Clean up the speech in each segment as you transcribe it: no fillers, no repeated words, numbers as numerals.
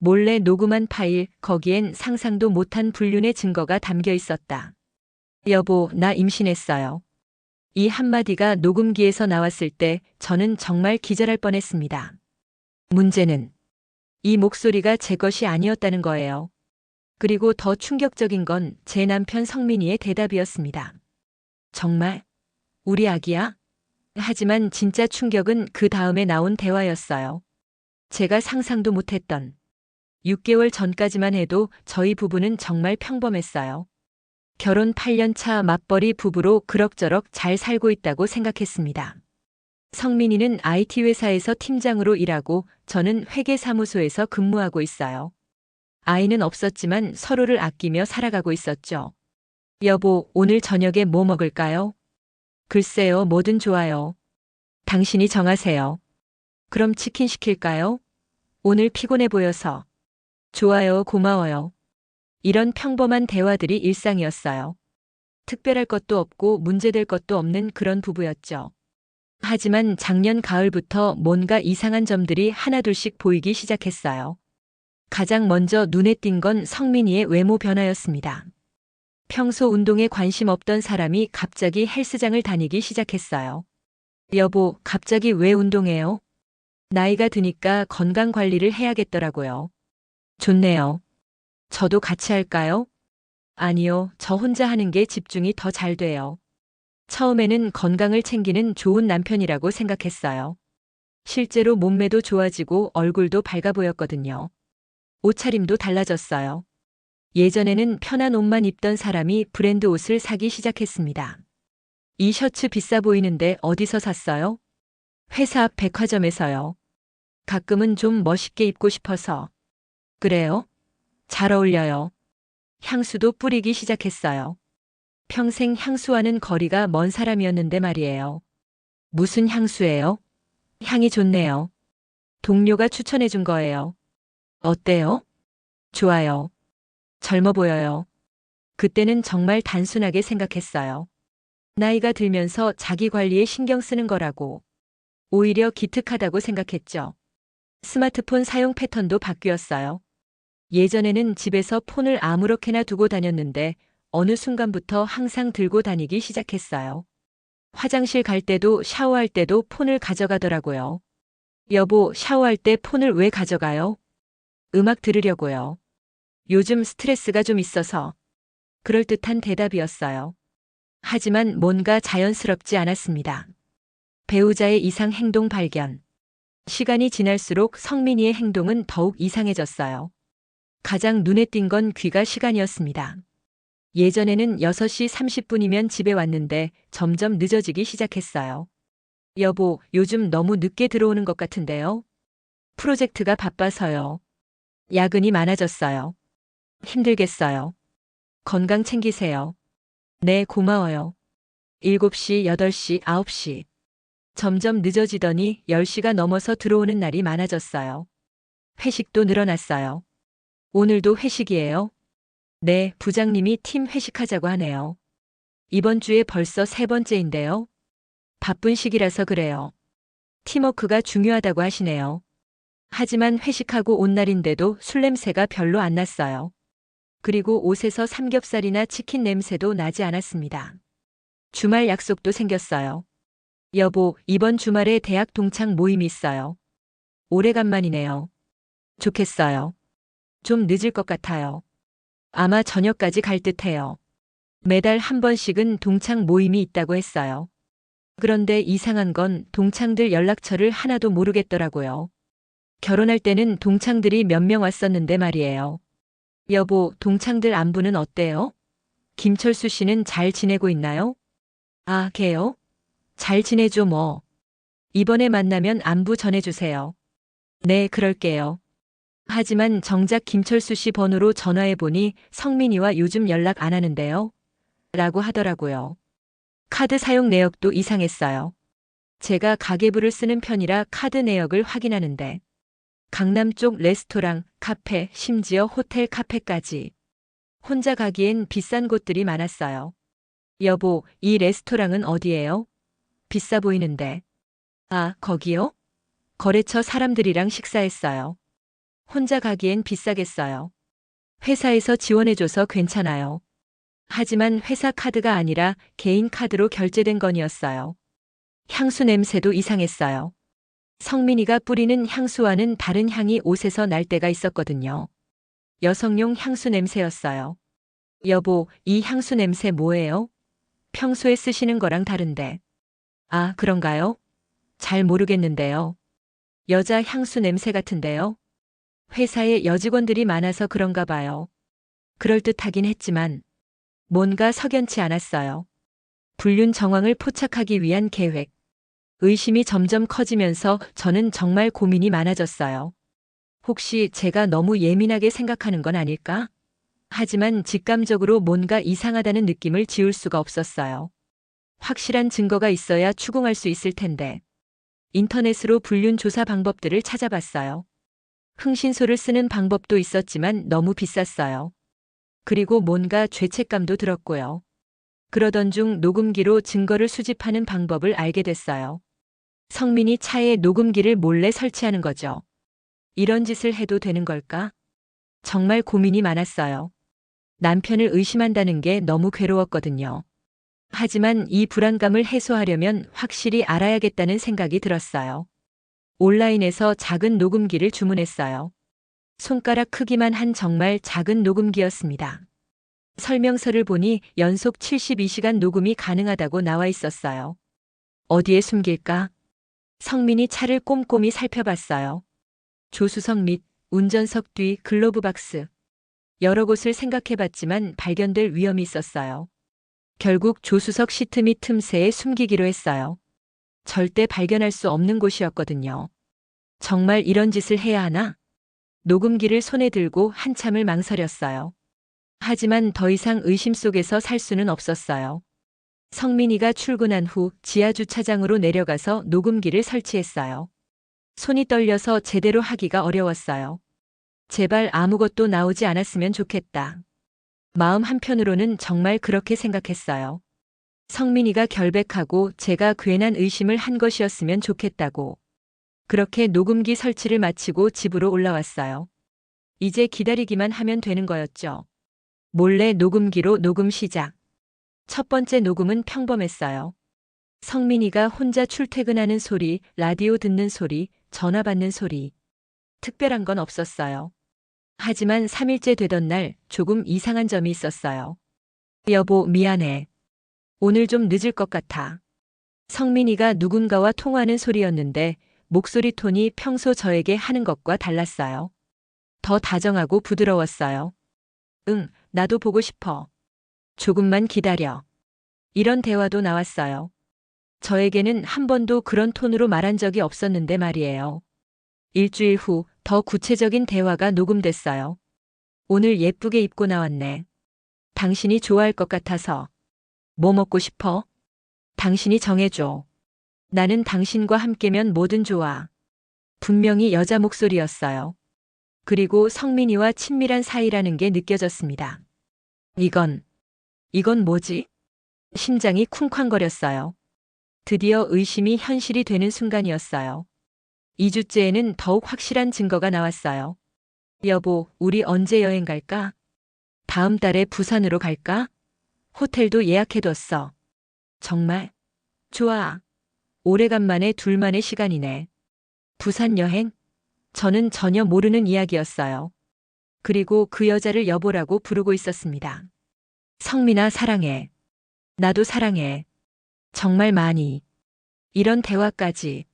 몰래 녹음한 파일, 거기엔 상상도 못한 불륜의 증거가 담겨 있었다. 여보, 나 임신했어요. 이 한마디가 녹음기에서 나왔을 때 저는 정말 기절할 뻔했습니다. 문제는 이 목소리가 제 것이 아니었다는 거예요. 그리고 더 충격적인 건 제 남편 성민이의 대답이었습니다. 정말? 우리 아기야? 하지만 진짜 충격은 그 다음에 나온 대화였어요. 제가 상상도 못했던 6개월 전까지만 해도 저희 부부는 정말 평범했어요. 결혼 8년 차 맞벌이 부부로 그럭저럭 잘 살고 있다고 생각했습니다. 성민이는 IT 회사에서 팀장으로 일하고 저는 회계사무소에서 근무하고 있어요. 아이는 없었지만 서로를 아끼며 살아가고 있었죠. 여보, 오늘 저녁에 뭐 먹을까요? 글쎄요, 뭐든 좋아요. 당신이 정하세요. 그럼 치킨 시킬까요? 오늘 피곤해 보여서. 좋아요, 고마워요. 이런 평범한 대화들이 일상이었어요. 특별할 것도 없고 문제될 것도 없는 그런 부부였죠. 하지만 작년 가을부터 뭔가 이상한 점들이 하나둘씩 보이기 시작했어요. 가장 먼저 눈에 띈 건 성민이의 외모 변화였습니다. 평소 운동에 관심 없던 사람이 갑자기 헬스장을 다니기 시작했어요. 여보, 갑자기 왜 운동해요? 나이가 드니까 건강 관리를 해야겠더라고요. 좋네요. 저도 같이 할까요? 아니요, 저 혼자 하는 게 집중이 더 잘 돼요. 처음에는 건강을 챙기는 좋은 남편이라고 생각했어요. 실제로 몸매도 좋아지고 얼굴도 밝아 보였거든요. 옷차림도 달라졌어요. 예전에는 편한 옷만 입던 사람이 브랜드 옷을 사기 시작했습니다. 이 셔츠 비싸 보이는데 어디서 샀어요? 회사 앞 백화점에서요. 가끔은 좀 멋있게 입고 싶어서. 그래요? 잘 어울려요. 향수도 뿌리기 시작했어요. 평생 향수와는 거리가 먼 사람이었는데 말이에요. 무슨 향수예요? 향이 좋네요. 동료가 추천해 준 거예요. 어때요? 좋아요. 젊어 보여요. 그때는 정말 단순하게 생각했어요. 나이가 들면서 자기 관리에 신경 쓰는 거라고. 오히려 기특하다고 생각했죠. 스마트폰 사용 패턴도 바뀌었어요. 예전에는 집에서 폰을 아무렇게나 두고 다녔는데 어느 순간부터 항상 들고 다니기 시작했어요. 화장실 갈 때도 샤워할 때도 폰을 가져가더라고요. 여보, 샤워할 때 폰을 왜 가져가요? 음악 들으려고요. 요즘 스트레스가 좀 있어서. 그럴듯한 대답이었어요. 하지만 뭔가 자연스럽지 않았습니다. 배우자의 이상 행동 발견. 시간이 지날수록 성민이의 행동은 더욱 이상해졌어요. 가장 눈에 띈 건 귀가 시간이었습니다. 예전에는 6시 30분이면 집에 왔는데 점점 늦어지기 시작했어요. 여보, 요즘 너무 늦게 들어오는 것 같은데요? 프로젝트가 바빠서요. 야근이 많아졌어요. 힘들겠어요. 건강 챙기세요. 네, 고마워요. 7시, 8시, 9시. 점점 늦어지더니 10시가 넘어서 들어오는 날이 많아졌어요. 회식도 늘어났어요. 오늘도 회식이에요? 네, 부장님이 팀 회식하자고 하네요. 이번 주에 벌써 3번째인데요. 바쁜 시기라서 그래요. 팀워크가 중요하다고 하시네요. 하지만 회식하고 온 날인데도 술 냄새가 별로 안 났어요. 그리고 옷에서 삼겹살이나 치킨 냄새도 나지 않았습니다. 주말 약속도 생겼어요. 여보, 이번 주말에 대학 동창 모임이 있어요. 오래간만이네요. 좋겠어요. 좀 늦을 것 같아요. 아마 저녁까지 갈 듯해요. 매달 한 번씩은 동창 모임이 있다고 했어요. 그런데 이상한 건 동창들 연락처를 하나도 모르겠더라고요. 결혼할 때는 동창들이 몇 명 왔었는데 말이에요. 여보, 동창들 안부는 어때요? 김철수 씨는 잘 지내고 있나요? 아, 걔요? 잘 지내죠 뭐. 이번에 만나면 안부 전해주세요. 네, 그럴게요. 하지만 정작 김철수 씨 번호로 전화해보니 성민이와 요즘 연락 안 하는데요. 라고 하더라고요. 카드 사용 내역도 이상했어요. 제가 가계부를 쓰는 편이라 카드 내역을 확인하는데 강남 쪽 레스토랑, 카페, 심지어 호텔 카페까지. 혼자 가기엔 비싼 곳들이 많았어요. 여보, 이 레스토랑은 어디예요? 비싸 보이는데. 아, 거기요? 거래처 사람들이랑 식사했어요. 혼자 가기엔 비싸겠어요. 회사에서 지원해줘서 괜찮아요. 하지만 회사 카드가 아니라 개인 카드로 결제된 건이었어요. 향수 냄새도 이상했어요. 성민이가 뿌리는 향수와는 다른 향이 옷에서 날 때가 있었거든요. 여성용 향수 냄새였어요. 여보, 이 향수 냄새 뭐예요? 평소에 쓰시는 거랑 다른데. 아, 그런가요? 잘 모르겠는데요. 여자 향수 냄새 같은데요. 회사에 여직원들이 많아서 그런가 봐요. 그럴듯하긴 했지만 뭔가 석연치 않았어요. 불륜 정황을 포착하기 위한 계획. 의심이 점점 커지면서 저는 정말 고민이 많아졌어요. 혹시 제가 너무 예민하게 생각하는 건 아닐까? 하지만 직감적으로 뭔가 이상하다는 느낌을 지울 수가 없었어요. 확실한 증거가 있어야 추궁할 수 있을 텐데. 인터넷으로 불륜 조사 방법들을 찾아봤어요. 흥신소를 쓰는 방법도 있었지만 너무 비쌌어요. 그리고 뭔가 죄책감도 들었고요. 그러던 중 녹음기로 증거를 수집하는 방법을 알게 됐어요. 성민이 차에 녹음기를 몰래 설치하는 거죠. 이런 짓을 해도 되는 걸까? 정말 고민이 많았어요. 남편을 의심한다는 게 너무 괴로웠거든요. 하지만 이 불안감을 해소하려면 확실히 알아야겠다는 생각이 들었어요. 온라인에서 작은 녹음기를 주문했어요. 손가락 크기만 한 정말 작은 녹음기였습니다. 설명서를 보니 연속 72시간 녹음이 가능하다고 나와 있었어요. 어디에 숨길까? 성민이 차를 꼼꼼히 살펴봤어요. 조수석 및 운전석 뒤 글로브 박스. 여러 곳을 생각해봤지만 발견될 위험이 있었어요. 결국 조수석 시트 및 틈새에 숨기기로 했어요. 절대 발견할 수 없는 곳이었거든요. 정말 이런 짓을 해야 하나? 녹음기를 손에 들고 한참을 망설였어요. 하지만 더 이상 의심 속에서 살 수는 없었어요. 성민이가 출근한 후 지하 주차장으로 내려가서 녹음기를 설치했어요. 손이 떨려서 제대로 하기가 어려웠어요. 제발 아무것도 나오지 않았으면 좋겠다. 마음 한편으로는 정말 그렇게 생각했어요. 성민이가 결백하고 제가 괜한 의심을 한 것이었으면 좋겠다고. 그렇게 녹음기 설치를 마치고 집으로 올라왔어요. 이제 기다리기만 하면 되는 거였죠. 몰래 녹음기로 녹음 시작. 첫 번째 녹음은 평범했어요. 성민이가 혼자 출퇴근하는 소리, 라디오 듣는 소리, 전화 받는 소리. 특별한 건 없었어요. 하지만 3일째 되던 날 조금 이상한 점이 있었어요. 여보, 미안해. 오늘 좀 늦을 것 같아. 성민이가 누군가와 통화하는 소리였는데 목소리 톤이 평소 저에게 하는 것과 달랐어요. 더 다정하고 부드러웠어요. 응, 나도 보고 싶어. 조금만 기다려. 이런 대화도 나왔어요. 저에게는 한 번도 그런 톤으로 말한 적이 없었는데 말이에요. 일주일 후 더 구체적인 대화가 녹음됐어요. 오늘 예쁘게 입고 나왔네. 당신이 좋아할 것 같아서. 뭐 먹고 싶어? 당신이 정해줘. 나는 당신과 함께면 뭐든 좋아. 분명히 여자 목소리였어요. 그리고 성민이와 친밀한 사이라는 게 느껴졌습니다. 이건 뭐지? 심장이 쿵쾅거렸어요. 드디어 의심이 현실이 되는 순간이었어요. 2주째에는 더욱 확실한 증거가 나왔어요. 여보, 우리 언제 여행 갈까? 다음 달에 부산으로 갈까? 호텔도 예약해뒀어. 정말? 좋아. 오래간만에 둘만의 시간이네. 부산 여행? 저는 전혀 모르는 이야기였어요. 그리고 그 여자를 여보라고 부르고 있었습니다. 성민아, 사랑해. 나도 사랑해. 정말 많이. 이런 대화까지.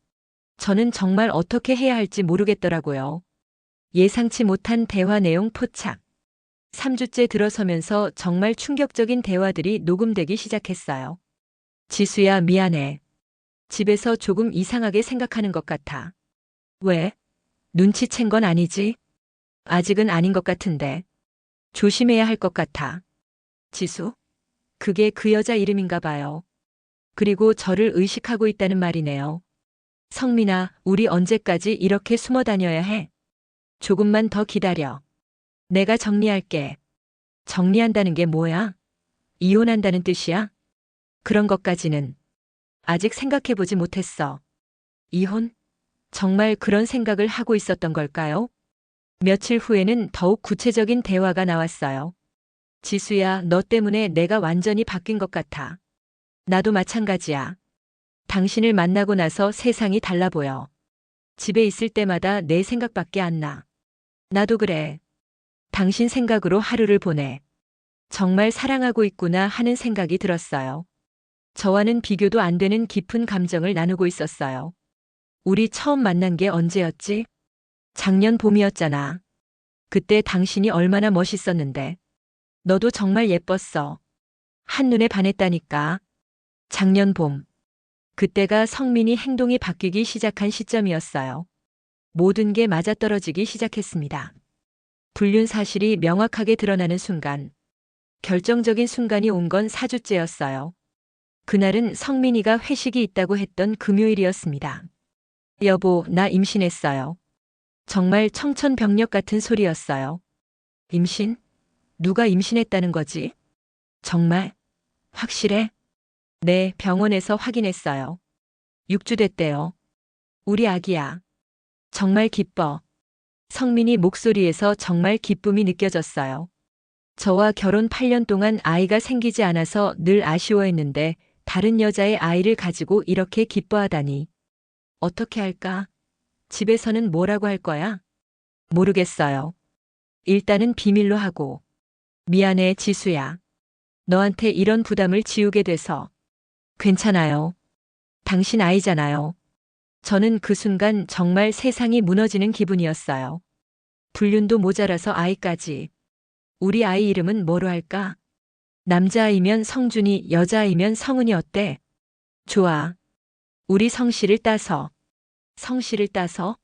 저는 정말 어떻게 해야 할지 모르겠더라고요. 예상치 못한 대화 내용 포착. 3주째 들어서면서 정말 충격적인 대화들이 녹음되기 시작했어요. 지수야, 미안해. 집에서 조금 이상하게 생각하는 것 같아. 왜? 눈치챈 건 아니지? 아직은 아닌 것 같은데. 조심해야 할 것 같아. 지수? 그게 그 여자 이름인가 봐요. 그리고 저를 의식하고 있다는 말이네요. 성민아, 우리 언제까지 이렇게 숨어 다녀야 해? 조금만 더 기다려. 내가 정리할게. 정리한다는 게 뭐야? 이혼한다는 뜻이야? 그런 것까지는 아직 생각해보지 못했어. 이혼? 정말 그런 생각을 하고 있었던 걸까요? 며칠 후에는 더욱 구체적인 대화가 나왔어요. 지수야, 너 때문에 내가 완전히 바뀐 것 같아. 나도 마찬가지야. 당신을 만나고 나서 세상이 달라 보여. 집에 있을 때마다 내 생각밖에 안 나. 나도 그래. 당신 생각으로 하루를 보내. 정말 사랑하고 있구나 하는 생각이 들었어요. 저와는 비교도 안 되는 깊은 감정을 나누고 있었어요. 우리 처음 만난 게 언제였지? 작년 봄이었잖아. 그때 당신이 얼마나 멋있었는데. 너도 정말 예뻤어. 한눈에 반했다니까. 작년 봄. 그때가 성민이 행동이 바뀌기 시작한 시점이었어요. 모든 게 맞아떨어지기 시작했습니다. 불륜 사실이 명확하게 드러나는 순간. 결정적인 순간이 온 건 4주째였어요. 그날은 성민이가 회식이 있다고 했던 금요일이었습니다. 여보, 나 임신했어요. 정말 청천벽력 같은 소리였어요. 임신? 누가 임신했다는 거지? 정말? 확실해? 네, 병원에서 확인했어요. 6주 됐대요. 우리 아기야. 정말 기뻐. 성민이 목소리에서 정말 기쁨이 느껴졌어요. 저와 결혼 8년 동안 아이가 생기지 않아서 늘 아쉬워했는데 다른 여자의 아이를 가지고 이렇게 기뻐하다니. 어떻게 할까? 집에서는 뭐라고 할 거야? 모르겠어요. 일단은 비밀로 하고. 미안해, 지수야. 너한테 이런 부담을 지우게 돼서. 괜찮아요. 당신 아이잖아요. 저는 그 순간 정말 세상이 무너지는 기분이었어요. 불륜도 모자라서 아이까지. 우리 아이 이름은 뭐로 할까? 남자아이면 성준이, 여자아이면 성은이 어때? 좋아. 우리 성씨를 따서. 성씨를 따서?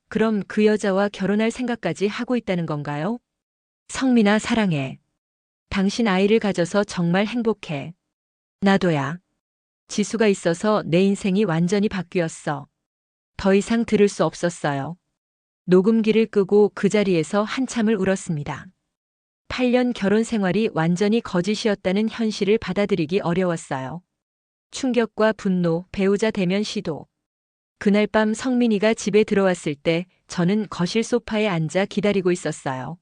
그럼 그 여자와 결혼할 생각까지 하고 있다는 건가요? 성민아, 사랑해. 당신 아이를 가져서 정말 행복해. 나도야. 지수가 있어서 내 인생이 완전히 바뀌었어. 더 이상 들을 수 없었어요. 녹음기를 끄고 그 자리에서 한참을 울었습니다. 8년 결혼 생활이 완전히 거짓이었다는 현실을 받아들이기 어려웠어요. 충격과 분노, 배우자 대면 시도. 그날 밤 성민이가 집에 들어왔을 때 저는 거실 소파에 앉아 기다리고 있었어요.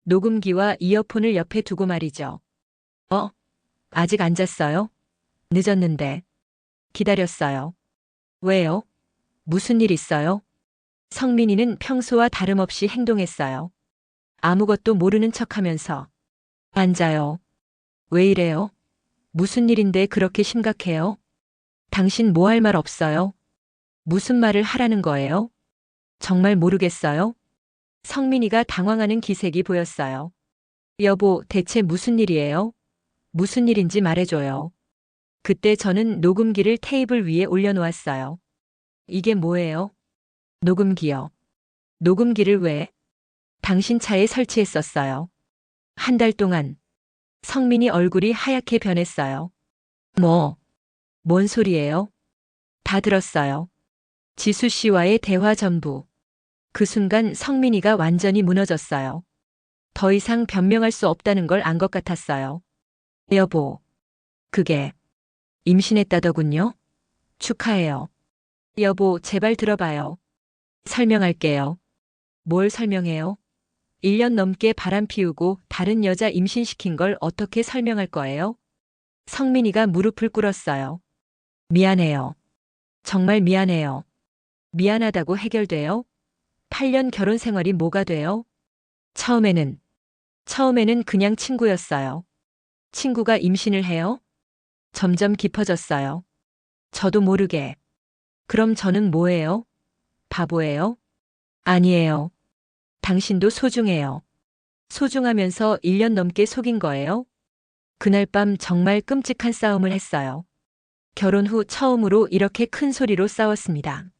녹음기와 이어폰을 옆에 두고 말이죠. 아직 안 잤어요? 늦었는데. 기다렸어요. 왜요? 무슨 일 있어요? 성민이는 평소와 다름없이 행동했어요. 아무것도 모르는 척하면서. 앉아요. 왜 이래요? 무슨 일인데 그렇게 심각해요? 당신 뭐 할 말 없어요? 무슨 말을 하라는 거예요? 정말 모르겠어요? 성민이가 당황하는 기색이 보였어요. 여보, 대체 무슨 일이에요? 무슨 일인지 말해줘요. 그때 저는 녹음기를 테이블 위에 올려놓았어요. 이게 뭐예요? 녹음기요. 녹음기를 왜? 당신 차에 설치했었어요. 한 달 동안. 성민이 얼굴이 하얗게 변했어요. 뭔 소리예요? 다 들었어요. 지수 씨와의 대화 전부. 그 순간 성민이가 완전히 무너졌어요. 더 이상 변명할 수 없다는 걸 안 것 같았어요. 여보, 그게 임신했다더군요? 축하해요. 여보, 제발 들어봐요. 설명할게요. 뭘 설명해요? 1년 넘게 바람 피우고 다른 여자 임신시킨 걸 어떻게 설명할 거예요? 성민이가 무릎을 꿇었어요. 미안해요. 정말 미안해요. 미안하다고 해결돼요? 8년 결혼 생활이 뭐가 돼요? 처음에는 그냥 친구였어요. 친구가 임신을 해요? 점점 깊어졌어요. 저도 모르게. 그럼 저는 뭐예요? 바보예요? 아니에요. 당신도 소중해요. 소중하면서 1년 넘게 속인 거예요? 그날 밤 정말 끔찍한 싸움을 했어요. 결혼 후 처음으로 이렇게 큰 소리로 싸웠습니다.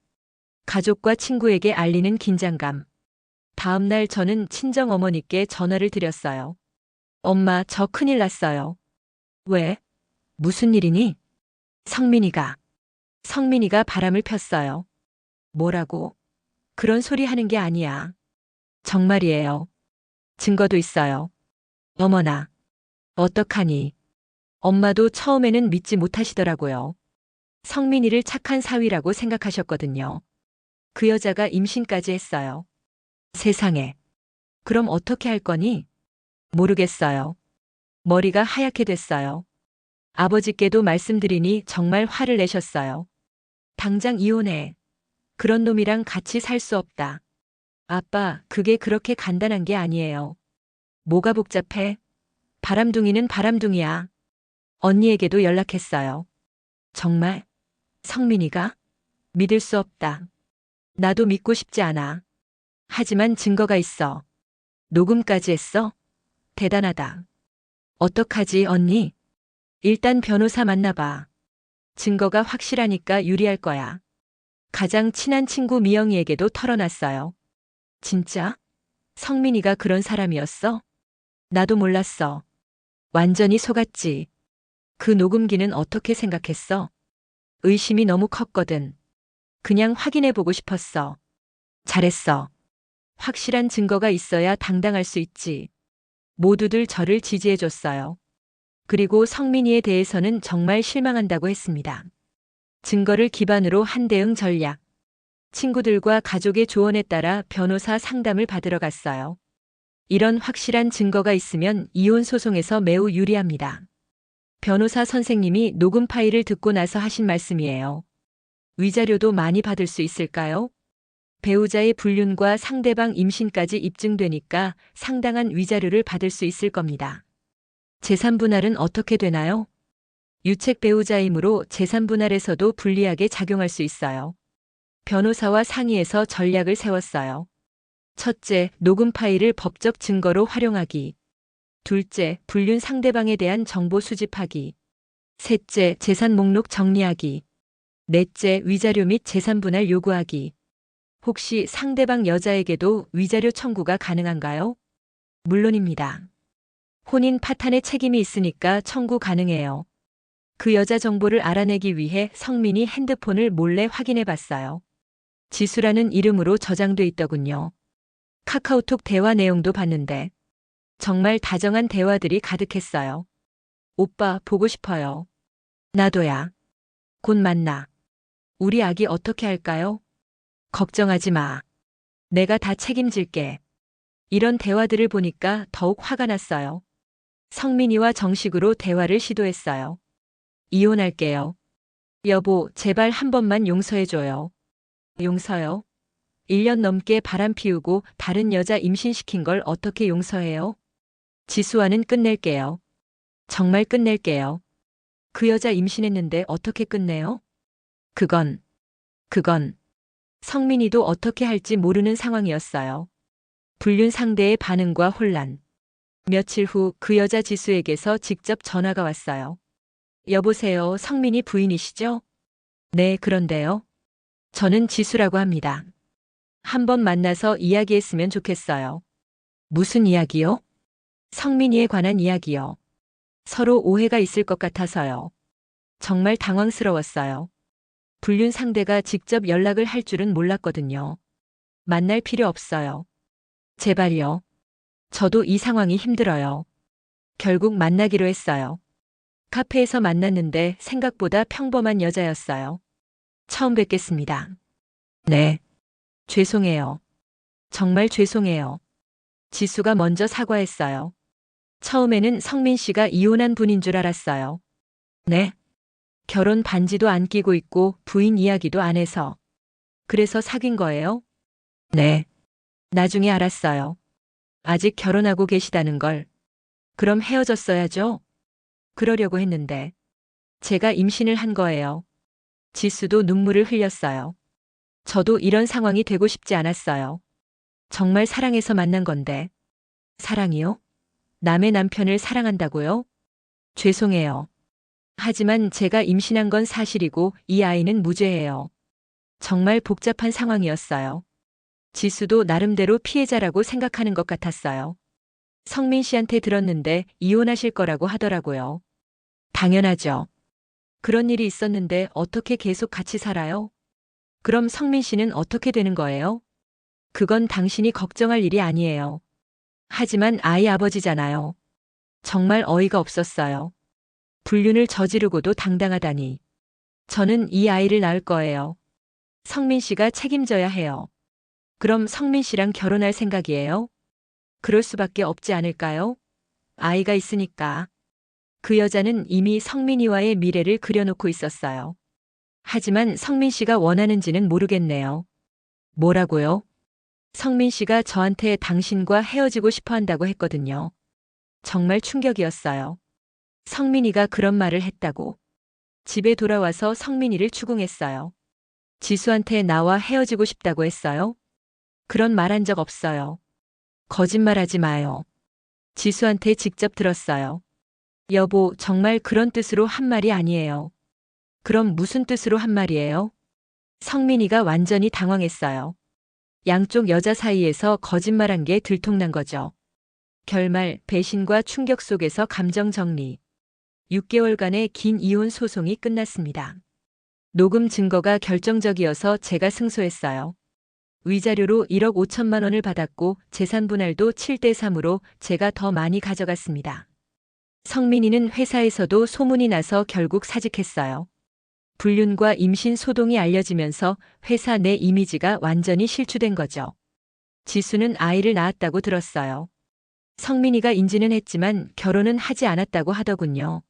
가족과 친구에게 알리는 긴장감. 다음 날 저는 친정 어머니께 전화를 드렸어요. 엄마, 저 큰일 났어요. 왜? 무슨 일이니? 성민이가 바람을 폈어요. 뭐라고? 그런 소리 하는 게 아니야. 정말이에요. 증거도 있어요. 어머나. 어떡하니? 엄마도 처음에는 믿지 못하시더라고요. 성민이를 착한 사위라고 생각하셨거든요. 그 여자가 임신까지 했어요. 세상에. 그럼 어떻게 할 거니? 모르겠어요. 머리가 하얗게 됐어요. 아버지께도 말씀드리니 정말 화를 내셨어요. 당장 이혼해. 그런 놈이랑 같이 살 수 없다. 아빠, 그게 그렇게 간단한 게 아니에요. 뭐가 복잡해? 바람둥이는 바람둥이야. 언니에게도 연락했어요. 정말? 성민이가? 믿을 수 없다. 나도 믿고 싶지 않아. 하지만 증거가 있어. 녹음까지 했어? 대단하다. 어떡하지, 언니? 일단 변호사 만나봐. 증거가 확실하니까 유리할 거야. 가장 친한 친구 미영이에게도 털어놨어요. 진짜? 성민이가 그런 사람이었어? 나도 몰랐어. 완전히 속았지. 그 녹음기는 어떻게 생각했어? 의심이 너무 컸거든. 그냥 확인해보고 싶었어. 잘했어. 확실한 증거가 있어야 당당할 수 있지. 모두들 저를 지지해줬어요. 그리고 성민이에 대해서는 정말 실망한다고 했습니다. 증거를 기반으로 한 대응 전략. 친구들과 가족의 조언에 따라 변호사 상담을 받으러 갔어요. 이런 확실한 증거가 있으면 이혼 소송에서 매우 유리합니다. 변호사 선생님이 녹음 파일을 듣고 나서 하신 말씀이에요. 위자료도 많이 받을 수 있을까요? 배우자의 불륜과 상대방 임신까지 입증되니까 상당한 위자료를 받을 수 있을 겁니다. 재산 분할은 어떻게 되나요? 유책 배우자이므로 재산 분할에서도 불리하게 작용할 수 있어요. 변호사와 상의해서 전략을 세웠어요. 첫째, 녹음 파일을 법적 증거로 활용하기. 둘째, 불륜 상대방에 대한 정보 수집하기. 셋째, 재산 목록 정리하기. 넷째, 위자료 및 재산 분할 요구하기. 혹시 상대방 여자에게도 위자료 청구가 가능한가요? 물론입니다. 혼인 파탄의 책임이 있으니까 청구 가능해요. 그 여자 정보를 알아내기 위해 성민이 핸드폰을 몰래 확인해 봤어요. 지수라는 이름으로 저장돼 있더군요. 카카오톡 대화 내용도 봤는데 정말 다정한 대화들이 가득했어요. 오빠, 보고 싶어요. 나도야. 곧 만나. 우리 아기 어떻게 할까요? 걱정하지 마. 내가 다 책임질게. 이런 대화들을 보니까 더욱 화가 났어요. 성민이와 정식으로 대화를 시도했어요. 이혼할게요. 여보, 제발 한 번만 용서해줘요. 용서요? 1년 넘게 바람 피우고 다른 여자 임신시킨 걸 어떻게 용서해요? 지수와는 끝낼게요. 정말 끝낼게요. 그 여자 임신했는데 어떻게 끝내요? 그건 성민이도 어떻게 할지 모르는 상황이었어요. 불륜 상대의 반응과 혼란. 며칠 후 그 여자 지수에게서 직접 전화가 왔어요. 여보세요, 성민이 부인이시죠? 네, 그런데요. 저는 지수라고 합니다. 한번 만나서 이야기했으면 좋겠어요. 무슨 이야기요? 성민이에 관한 이야기요. 서로 오해가 있을 것 같아서요. 정말 당황스러웠어요. 불륜 상대가 직접 연락을 할 줄은 몰랐거든요. 만날 필요 없어요. 제발요. 저도 이 상황이 힘들어요. 결국 만나기로 했어요. 카페에서 만났는데 생각보다 평범한 여자였어요. 처음 뵙겠습니다. 네. 죄송해요. 정말 죄송해요. 지수가 먼저 사과했어요. 처음에는 성민 씨가 이혼한 분인 줄 알았어요. 네. 결혼 반지도 안 끼고 있고 부인 이야기도 안 해서. 그래서 사귄 거예요? 네. 나중에 알았어요. 아직 결혼하고 계시다는 걸. 그럼 헤어졌어야죠? 그러려고 했는데. 제가 임신을 한 거예요. 지수도 눈물을 흘렸어요. 저도 이런 상황이 되고 싶지 않았어요. 정말 사랑해서 만난 건데. 사랑이요? 남의 남편을 사랑한다고요? 죄송해요. 하지만 제가 임신한 건 사실이고 이 아이는 무죄예요. 정말 복잡한 상황이었어요. 지수도 나름대로 피해자라고 생각하는 것 같았어요. 성민 씨한테 들었는데 이혼하실 거라고 하더라고요. 당연하죠. 그런 일이 있었는데 어떻게 계속 같이 살아요? 그럼 성민 씨는 어떻게 되는 거예요? 그건 당신이 걱정할 일이 아니에요. 하지만 아이 아버지잖아요. 정말 어이가 없었어요. 불륜을 저지르고도 당당하다니. 저는 이 아이를 낳을 거예요. 성민 씨가 책임져야 해요. 그럼 성민 씨랑 결혼할 생각이에요? 그럴 수밖에 없지 않을까요? 아이가 있으니까. 그 여자는 이미 성민이와의 미래를 그려놓고 있었어요. 하지만 성민 씨가 원하는지는 모르겠네요. 뭐라고요? 성민 씨가 저한테 당신과 헤어지고 싶어 한다고 했거든요. 정말 충격이었어요. 성민이가 그런 말을 했다고. 집에 돌아와서 성민이를 추궁했어요. 지수한테 나와 헤어지고 싶다고 했어요? 그런 말 한 적 없어요. 거짓말하지 마요. 지수한테 직접 들었어요. 여보, 정말 그런 뜻으로 한 말이 아니에요. 그럼 무슨 뜻으로 한 말이에요? 성민이가 완전히 당황했어요. 양쪽 여자 사이에서 거짓말한 게 들통난 거죠. 결말, 배신과 충격 속에서 감정 정리. 6개월간의 긴 이혼 소송이 끝났습니다. 녹음 증거가 결정적이어서 제가 승소했어요. 위자료로 1억 5천만 원을 받았고 재산 분할도 7대 3으로 제가 더 많이 가져갔습니다. 성민이는 회사에서도 소문이 나서 결국 사직했어요. 불륜과 임신 소동이 알려지면서 회사 내 이미지가 완전히 실추된 거죠. 지수는 아이를 낳았다고 들었어요. 성민이가 인지는 했지만 결혼은 하지 않았다고 하더군요.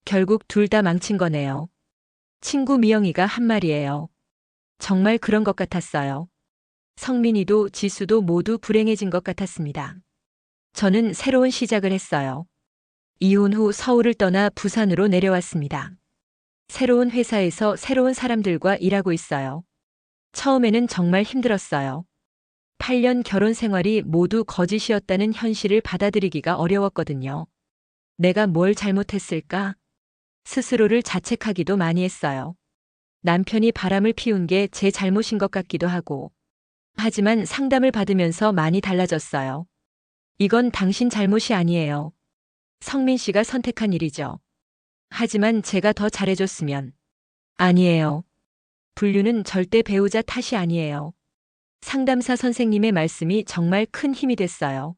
결국 둘 다 망친 거네요. 친구 미영이가 한 말이에요. 정말 그런 것 같았어요. 성민이도 지수도 모두 불행해진 것 같았습니다. 저는 새로운 시작을 했어요. 이혼 후 서울을 떠나 부산으로 내려왔습니다. 새로운 회사에서 새로운 사람들과 일하고 있어요. 처음에는 정말 힘들었어요. 8년 결혼 생활이 모두 거짓이었다는 현실을 받아들이기가 어려웠거든요. 내가 뭘 잘못했을까? 스스로를 자책하기도 많이 했어요. 남편이 바람을 피운 게 제 잘못인 것 같기도 하고. 하지만 상담을 받으면서 많이 달라졌어요. 이건 당신 잘못이 아니에요. 성민 씨가 선택한 일이죠. 하지만 제가 더 잘해줬으면. 아니에요. 불륜은 절대 배우자 탓이 아니에요. 상담사 선생님의 말씀이 정말 큰 힘이 됐어요.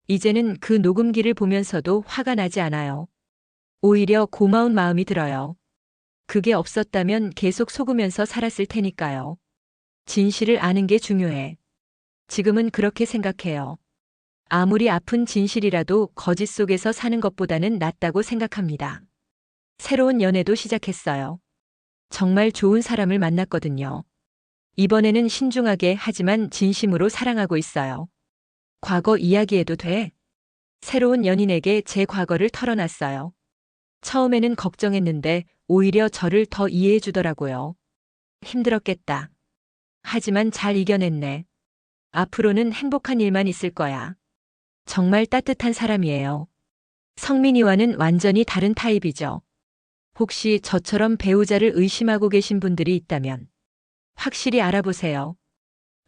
이제는 그 녹음기를 보면서도 화가 나지 않아요. 오히려 고마운 마음이 들어요. 그게 없었다면 계속 속으면서 살았을 테니까요. 진실을 아는 게 중요해. 지금은 그렇게 생각해요. 아무리 아픈 진실이라도 거짓 속에서 사는 것보다는 낫다고 생각합니다. 새로운 연애도 시작했어요. 정말 좋은 사람을 만났거든요. 이번에는 신중하게 하지만 진심으로 사랑하고 있어요. 과거 이야기해도 돼? 새로운 연인에게 제 과거를 털어놨어요. 처음에는 걱정했는데 오히려 저를 더 이해해 주더라고요. 힘들었겠다. 하지만 잘 이겨냈네. 앞으로는 행복한 일만 있을 거야. 정말 따뜻한 사람이에요. 성민이와는 완전히 다른 타입이죠. 혹시 저처럼 배우자를 의심하고 계신 분들이 있다면 확실히 알아보세요.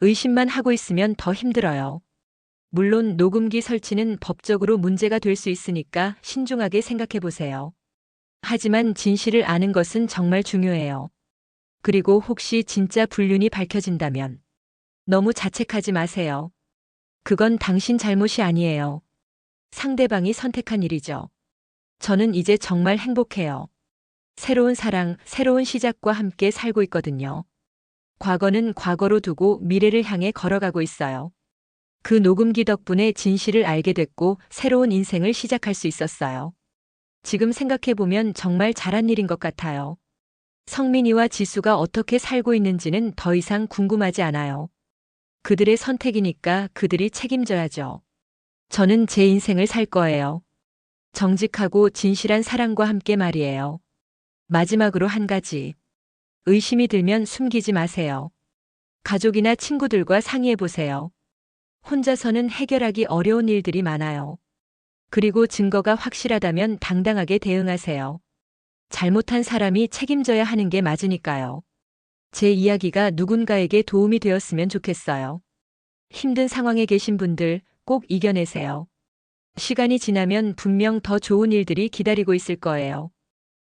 의심만 하고 있으면 더 힘들어요. 물론 녹음기 설치는 법적으로 문제가 될 수 있으니까 신중하게 생각해 보세요. 하지만 진실을 아는 것은 정말 중요해요. 그리고 혹시 진짜 불륜이 밝혀진다면 너무 자책하지 마세요. 그건 당신 잘못이 아니에요. 상대방이 선택한 일이죠. 저는 이제 정말 행복해요. 새로운 사랑, 새로운 시작과 함께 살고 있거든요. 과거는 과거로 두고 미래를 향해 걸어가고 있어요. 그 녹음기 덕분에 진실을 알게 됐고 새로운 인생을 시작할 수 있었어요. 지금 생각해보면 정말 잘한 일인 것 같아요. 성민이와 지수가 어떻게 살고 있는지는 더 이상 궁금하지 않아요. 그들의 선택이니까 그들이 책임져야죠. 저는 제 인생을 살 거예요. 정직하고 진실한 사랑과 함께 말이에요. 마지막으로 한 가지. 의심이 들면 숨기지 마세요. 가족이나 친구들과 상의해 보세요. 혼자서는 해결하기 어려운 일들이 많아요. 그리고 증거가 확실하다면 당당하게 대응하세요. 잘못한 사람이 책임져야 하는 게 맞으니까요. 제 이야기가 누군가에게 도움이 되었으면 좋겠어요. 힘든 상황에 계신 분들 꼭 이겨내세요. 시간이 지나면 분명 더 좋은 일들이 기다리고 있을 거예요.